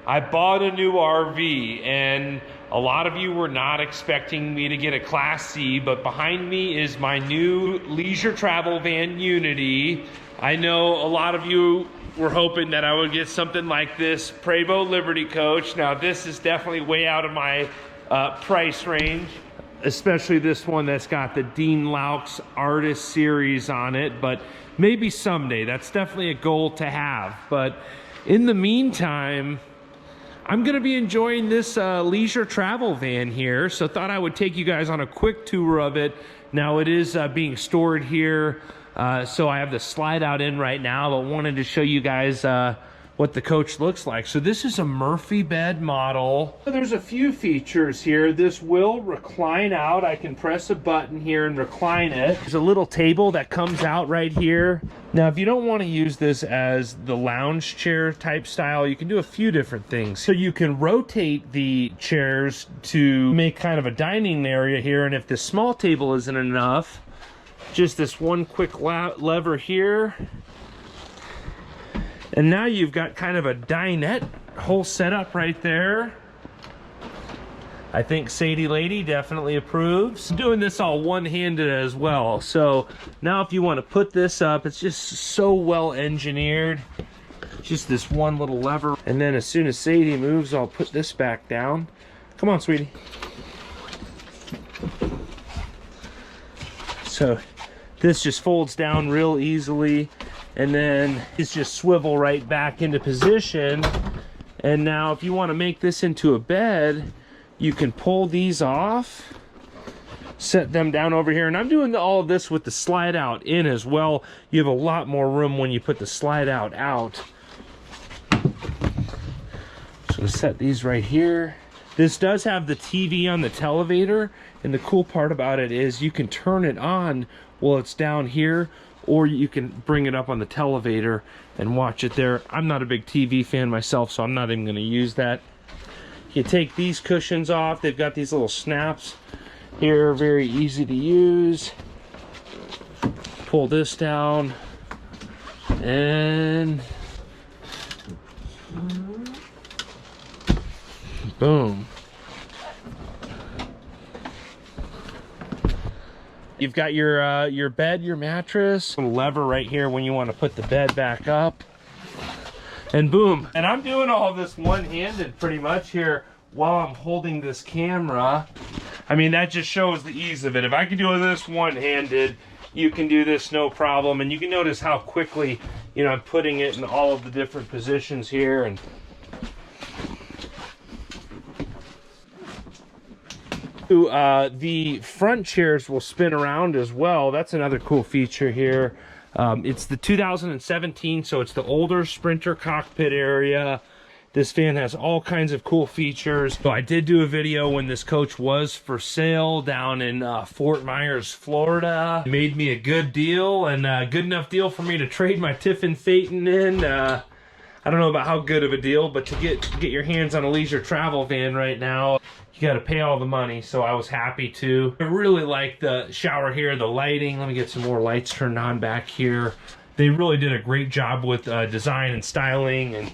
I bought a new RV, and a lot of you were not expecting me to get a Class C, but behind me is my new leisure travel van, Unity. I know a lot of you were hoping that I would get something like this Prevost Liberty coach. Now this is definitely way out of my price range, especially this one that's got the Dean Laux Artist Series on it, but maybe someday. That's definitely a goal to have. But in the meantime, I'm gonna be enjoying this leisure travel van here, so thought I would take you guys on a quick tour of it. Now it is being stored here, so I have the slide out in right now, but wanted to show you guys what the coach looks like. So this is a Murphy bed model. There's a few features here. This will recline out. I can press a button here and recline it. There's a little table that comes out right here. Now, if you don't want to use this as the lounge chair type style, you can do a few different things. So you can rotate the chairs to make kind of a dining area here, and if the small table isn't enough, just this one quick lever here, and now you've got kind of a dinette whole setup right there. I think Sadie Lady definitely approves. I'm doing this all one-handed as well. So now if you want to put this up, it's just so well engineered. Just this one little lever. And then as soon as Sadie moves, I'll put this back down. Come on, sweetie. So this just folds down real easily. And then it's just swivel right back into position. And now if you want to make this into a bed, you can pull these off, set them down over here. And I'm doing all of this with the slide out in as well. You have a lot more room when you put the slide out. So set these right here. This does have the TV on the televator. And the cool part about it is you can turn it on while it's down here, or you can bring it up on the televator and watch it there. I'm not a big TV fan myself, so I'm not even gonna use that. You take these cushions off. They've got these little snaps here, very easy to use. Pull this down and boom. You've got your bed, your mattress, a lever right here when you want to put the bed back up, and boom. And I'm doing all this one-handed pretty much here while I'm holding this camera. I mean, that just shows the ease of it. If I can do this one-handed, you can do this no problem. And you can notice how quickly, you know, I'm putting it in all of the different positions here. And the front chairs will spin around as well. That's another cool feature here. It's the 2017, so it's the older Sprinter cockpit area. This van has all kinds of cool features. So I did do a video when this coach was for sale down in Fort Myers, Florida. It made me a good deal, and a good enough deal for me to trade my Tiffin Phaeton in. I don't know about how good of a deal, but to get your hands on a leisure travel van right now, you got to pay all the money, so I was happy to. I really like the shower here, the lighting. Let me get some more lights turned on back here. They really did a great job with design and styling, and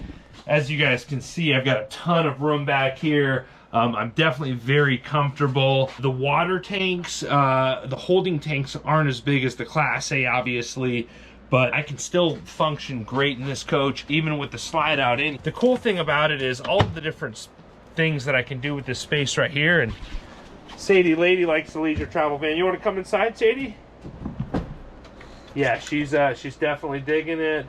as you guys can see, I've got a ton of room back here. I'm definitely very comfortable. The water tanks, the holding tanks aren't as big as the Class A, obviously, but I can still function great in this coach, even with the slide out in. The cool thing about it is all of the different things that I can do with this space right here. And Sadie Lady likes the leisure travel van. You want to come inside, Sadie? Yeah, she's definitely digging it.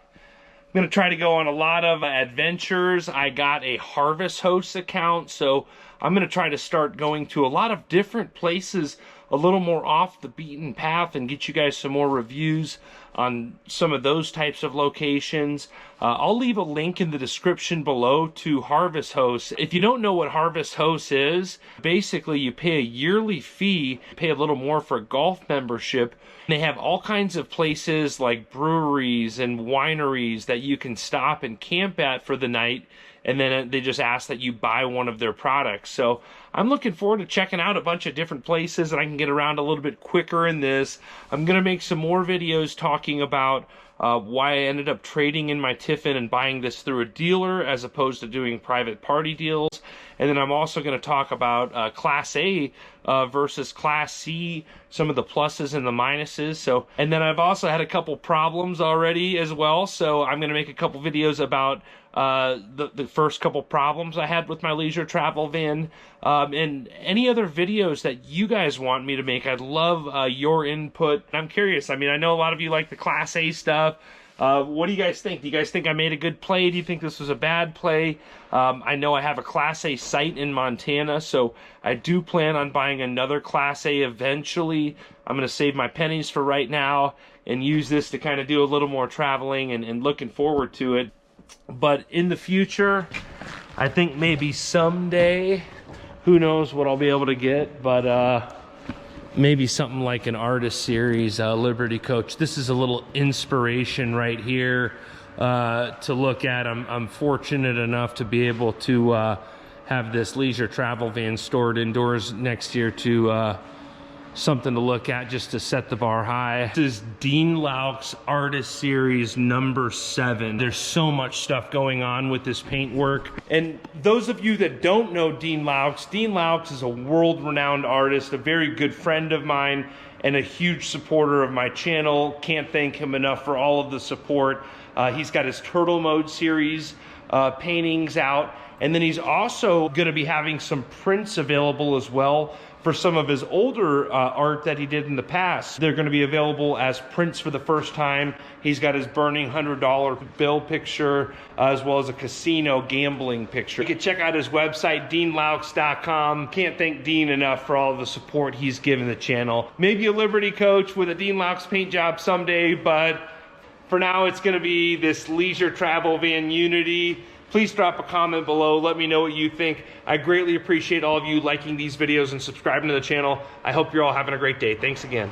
I'm gonna try to go on a lot of adventures. I got a Harvest Host account, so I'm gonna try to start going to a lot of different places, a little more off the beaten path, and get you guys some more reviews on some of those types of locations. I'll leave a link in the description below to Harvest Host. If you don't know what Harvest Host is, basically you pay a yearly fee, pay a little more for a golf membership. They have all kinds of places like breweries and wineries that you can stop and camp at for the night, and then they just ask that you buy one of their products. So I'm looking forward to checking out a bunch of different places, and I can get around a little bit quicker in this. I'm gonna make some more videos talking about why I ended up trading in my Tiffin and buying this through a dealer as opposed to doing private party deals. And then I'm also going to talk about Class A versus Class C, some of the pluses and the minuses. So, and then I've also had a couple problems already as well. So I'm going to make a couple videos about the first couple problems I had with my leisure travel van, and any other videos that you guys want me to make. I'd love your input. I'm curious. I mean, I know a lot of you like the Class A stuff. What do you guys think? Do you guys think I made a good play? Do you think this was a bad play? I know I have a Class A site in Montana, so I do plan on buying another Class A eventually. I'm going to save my pennies for right now and use this to kind of do a little more traveling, and looking forward to it. But in the future, I think maybe someday, who knows what I'll be able to get, but maybe something like an artist series, Liberty Coach. This is a little inspiration right here to look at. I'm fortunate enough to be able to have this leisure travel van stored indoors next year to something to look at, just to set the bar high. This is Dean Lauch's Artist Series number 7. There's so much stuff going on with this paint work. And those of you that don't know Dean Lauch is a world-renowned artist, a very good friend of mine, and a huge supporter of my channel. Can't thank him enough for all of the support. He's got his Turtle Mode series paintings out, and then he's also going to be having some prints available as well for some of his older art that he did in the past. They're going to be available as prints for the first time. He's got his burning $100 bill picture, as well as a casino gambling picture. You can check out his website, deanlaux.com. Can't thank Dean enough for all of the support he's given the channel. Maybe a Liberty Coach with a Dean Lauch's paint job someday, but for now it's going to be this leisure travel van Unity. Please drop a comment below. Let me know what you think. I greatly appreciate all of you liking these videos and subscribing to the channel. I hope you're all having a great day. Thanks again.